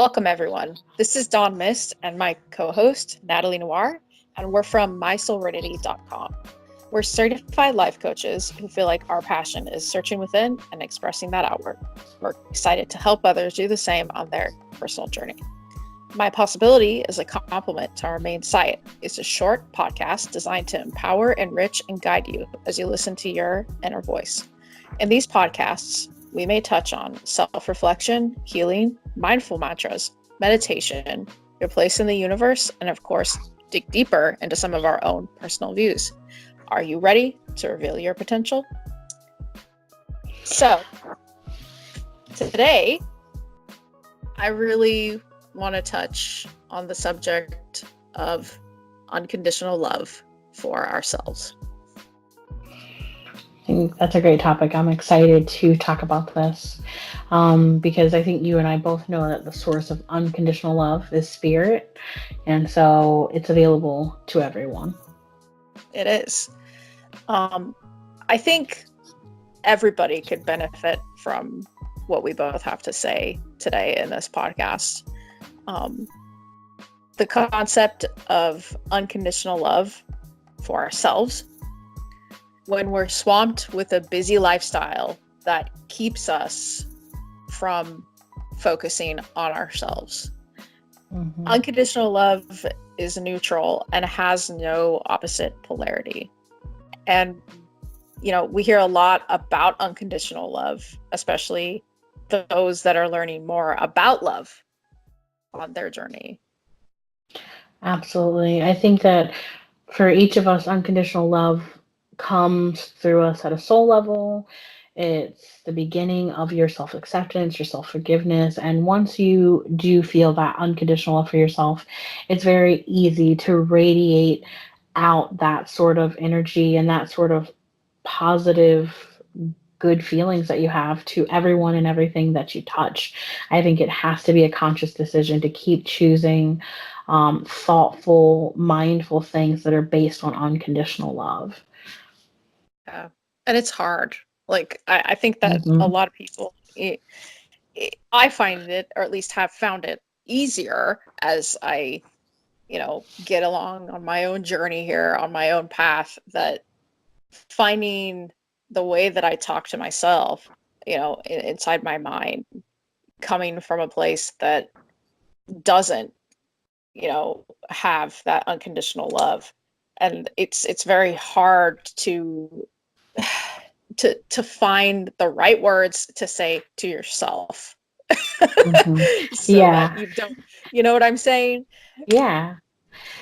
Welcome, everyone. This is Dawn Mist and my co-host, Natali Noir, and we're from MySoulrenity.com. We're certified life coaches who feel like our passion is searching within and expressing that outward. We're excited to help others do the same on their personal journey. MyPossibility is a complement to our main site. It's a short podcast designed to empower, enrich, and guide you as you listen to your inner voice. In these podcasts, we may touch on self-reflection, healing, mindful mantras, meditation, your place in the universe, and of course, dig deeper into some of our own personal views. Are you ready to reveal your potential? So, today, I really want to touch on the subject of unconditional love for ourselves. I think that's a great topic. I'm excited to talk about this because I think you and I both know that the source of unconditional love is spirit, and so it's available to everyone. It is. I think everybody could benefit from what we both have to say today in this podcast. The concept of unconditional love for ourselves. When we're swamped with a busy lifestyle that keeps us from focusing on ourselves. Mm-hmm. Unconditional love is neutral and has no opposite polarity. And, we hear a lot about unconditional love, especially those that are learning more about love on their journey. Absolutely. I think that for each of us, unconditional love comes through us at a soul level. It's the beginning of your self-acceptance, your self-forgiveness. And once you do feel that unconditional love for yourself, it's very easy to radiate out that sort of energy and that sort of positive, good feelings that you have to everyone and everything that you touch. I think it has to be a conscious decision to keep choosing thoughtful, mindful things that are based on unconditional love. Yeah. And it's hard. I think that a lot of people, I find it, or at least have found it easier as I, get along on my own journey here, on my own path, that finding the way that I talk to myself, inside my mind, coming from a place that doesn't, have that unconditional love. And it's very hard to find the right words to say to yourself. Mm-hmm. So that you don't, you know what I'm saying? Yeah.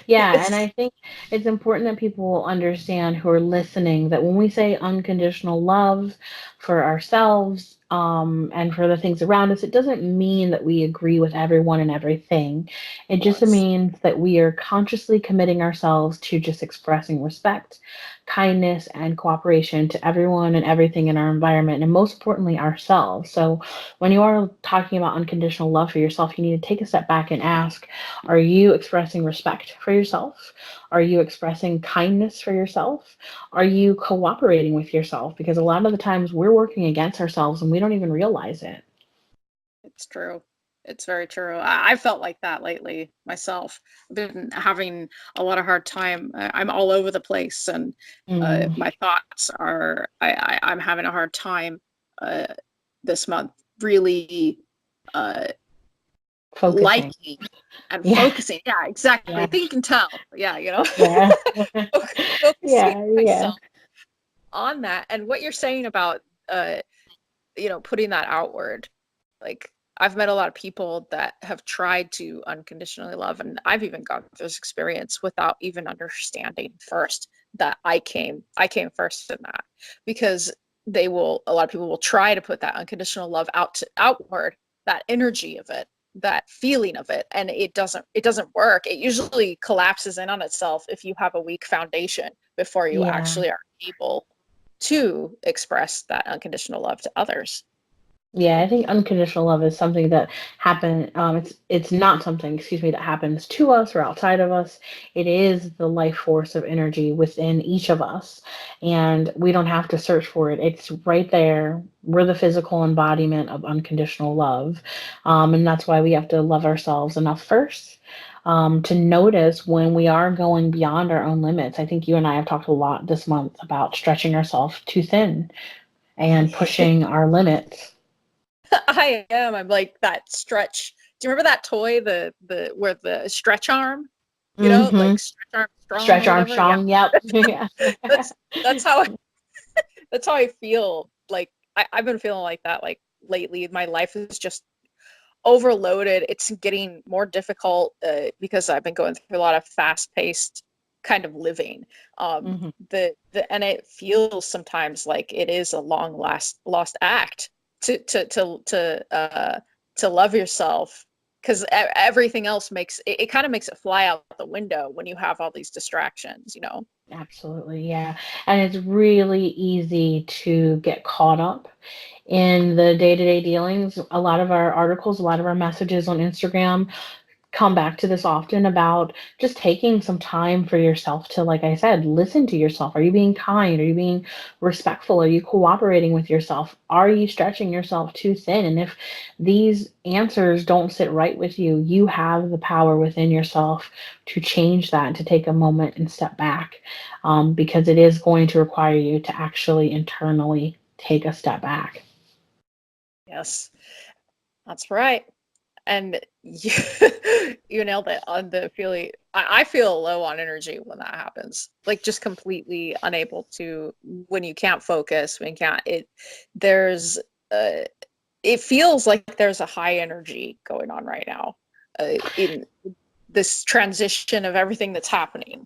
Yeah, and I think it's important that people understand who are listening that when we say unconditional love for ourselves and for the things around us, it doesn't mean that we agree with everyone and everything. It just means that we are consciously committing ourselves to just expressing respect, kindness, and cooperation to everyone and everything in our environment, and most importantly, ourselves. So when you are talking about unconditional love for yourself, you need to take a step back and ask, are you expressing respect for yourself? Are you expressing kindness for yourself? Are you cooperating with yourself? Because a lot of the times we're working against ourselves and we don't even realize it. It's true. It's very true. I felt like that lately myself. I've been having a lot of hard time. I'm all over the place, and my thoughts are. I'm having a hard time this month, really liking and focusing. Yeah, exactly. Yeah. I think you can tell. Yeah, Yeah. focusing myself on that. And what you're saying about putting that outward, like, I've met a lot of people that have tried to unconditionally love, and I've even gone through this experience without even understanding first that I came first in that, because a lot of people will try to put that unconditional love outward, that energy of it, that feeling of it, and it doesn't work. It usually collapses in on itself if you have a weak foundation before you actually are able to express that unconditional love to others. Yeah, I think unconditional love is something that happen. It's not something, excuse me, that happens to us or outside of us. It is the life force of energy within each of us, and we don't have to search for it. It's right there. We're the physical embodiment of unconditional love, and that's why we have to love ourselves enough first. To notice when we are going beyond our own limits. I think you and I have talked a lot this month about stretching ourselves too thin and pushing our limits. I am. I'm like that stretch. Do you remember that toy, the where the stretch arm? You know, Mm-hmm. like stretch arm strong or Stretch whatever. Yeah, Armstrong. Yep. Yeah. that's that's how that's how I feel. Like I've been feeling like that like lately. My life is just overloaded. It's getting more difficult because I've been going through a lot of fast-paced kind of living. Hmm. The and it feels sometimes like it is a long last lost act to love yourself, because everything else makes it, it kind of makes it fly out the window when you have all these distractions, you know. Absolutely. Yeah. And it's really easy to get caught up in the day to day dealings. A lot of our articles, a lot of our messages on Instagram come back to this often about just taking some time for yourself to, like I said, listen to yourself. Are you being kind? Are you being respectful? Are you cooperating with yourself? Are you stretching yourself too thin? And if these answers don't sit right with you, you have the power within yourself to change that, to take a moment and step back, because it is going to require you to actually internally take a step back. Yes, that's right. And you, you nailed it on the feeling. I feel low on energy when that happens, like just completely unable to, when you can't focus, when you can't, there's, uh, it feels like there's a high energy going on right now, in this transition of everything that's happening.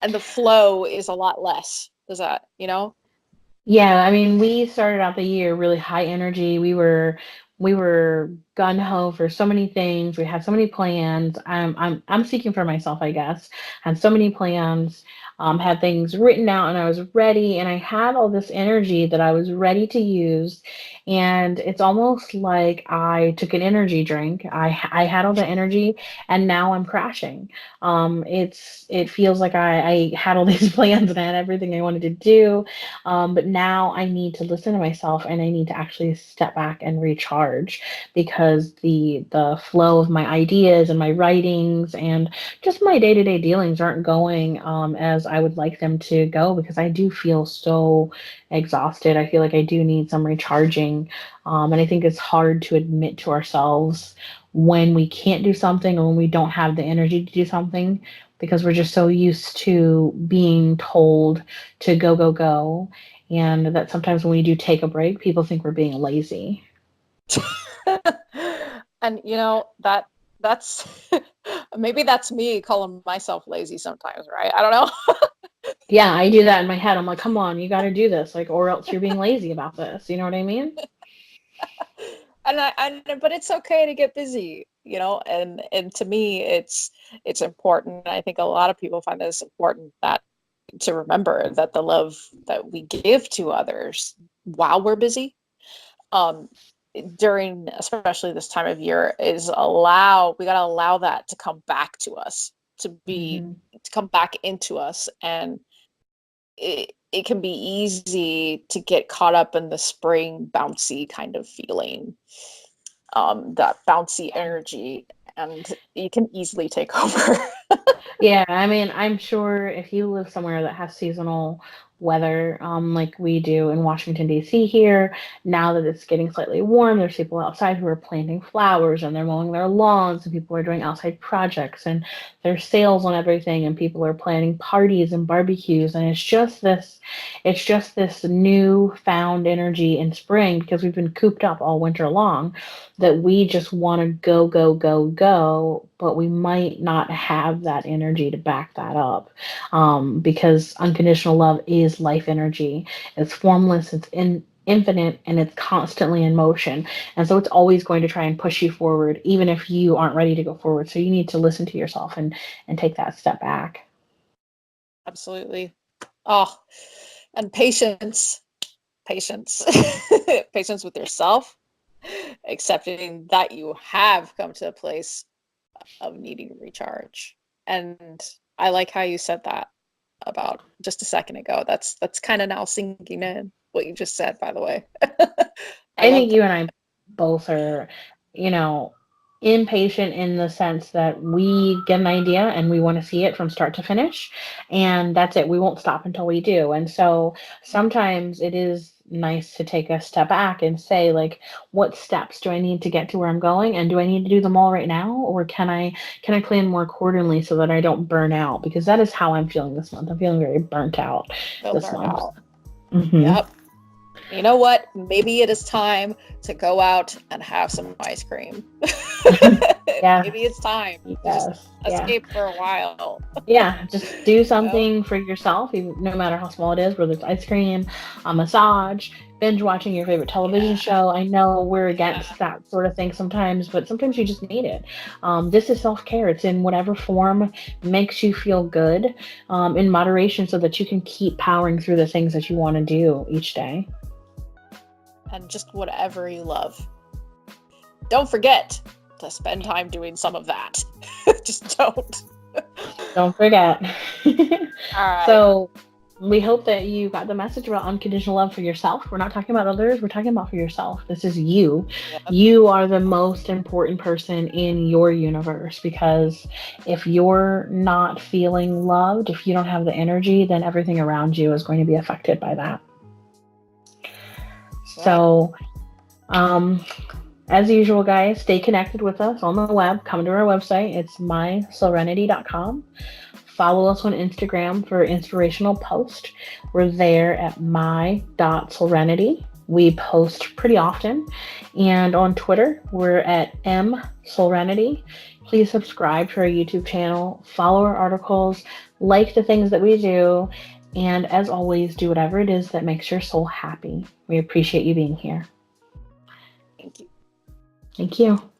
And the flow is a lot less. Does that, you know? Yeah, I mean, we started out the year really high energy. We were gun ho for so many things. We had so many plans. I'm speaking for myself, I guess. Had so many plans, had things written out, and I was ready, and I had all this energy that I was ready to use. And it's almost like I took an energy drink. I had all the energy, and now I'm crashing. It feels like I had all these plans and I had everything I wanted to do, but now I need to listen to myself and I need to actually step back and recharge, because the flow of my ideas and my writings and just my day to day dealings aren't going as I would like them to go, because I do feel so exhausted. I feel like I do need some recharging. And I think it's hard to admit to ourselves when we can't do something or when we don't have the energy to do something, because we're just so used to being told to go, go, go, and that sometimes when we do take a break, people think we're being lazy. And you know that that's maybe that's me calling myself lazy sometimes, right? I don't know. Yeah, I do that in my head. I'm like, come on, you got to do this, like, or else you're being lazy about this. You know what I mean? But it's okay to get busy, you know, and to me it's important. I think a lot of people find this important, that to remember that the love that we give to others while we're busy, um during especially this time of year, is we got to allow that to come back to us, Hmm. to come back into us. And it can be easy to get caught up in the spring bouncy kind of feeling, that bouncy energy, and you can easily take over. Yeah, I mean, I'm sure if you live somewhere that has seasonal weather, like we do in Washington, D.C. here, now that it's getting slightly warm, there's people outside who are planting flowers and they're mowing their lawns, and people are doing outside projects, and there's sales on everything, and people are planning parties and barbecues, and it's just this new found energy in spring, because we've been cooped up all winter long, that we just want to go, go, go, go, but we might not have that energy to back that up, because unconditional love is life energy. It's formless, it's infinite, and it's constantly in motion. And so it's always going to try and push you forward, even if you aren't ready to go forward. So you need to listen to yourself and take that step back. Absolutely. Oh, and patience, patience, patience with yourself, accepting that you have come to a place of needing recharge. And I like how you said that about just a second ago. That's kind of now sinking in what you just said, by the way. I I love think that. you and I both are, you know, impatient in the sense that we get an idea and we want to see it from start to finish. And that's it. We won't stop until we do. And so sometimes it is nice to take a step back and say, like, what steps do I need to get to where I'm going? And do I need to do them all right now? Or can I plan more accordingly so that I don't burn out? Because that is how I'm feeling this month. I'm feeling very burnt out Feel this burned month. out. Hmm. Yep. You know what? Maybe it is time to go out and have some ice cream. Yeah. Maybe it's time to just Yes. Yeah. escape for a while. Yeah, just do Yep. something for yourself, no matter how small it is, whether it's ice cream, a massage, binge watching your favorite television Yeah. show. I know we're Yeah. against that sort of thing sometimes, but sometimes you just need it. This is self care. It's in whatever form makes you feel good, in moderation, so that you can keep powering through the things that you want to do each day. And just whatever you love. Don't forget to spend time doing some of that. Just don't. Don't forget. All right. So, we hope that you got the message about unconditional love for yourself. We're not talking about others, we're talking about for yourself. This is you. Yep. You are the most important person in your universe, because if you're not feeling loved, if you don't have the energy, then everything around you is going to be affected by that. Right. So, um, as usual, guys, stay connected with us on the web. Come to our website. It's mysoulrenity.com. Follow us on Instagram for inspirational posts. We're there at my.soulrenity. We post pretty often. And on Twitter, we're at msoulrenity. Please subscribe to our YouTube channel, follow our articles, like the things that we do, and as always, do whatever it is that makes your soul happy. We appreciate you being here. Thank you. Thank you.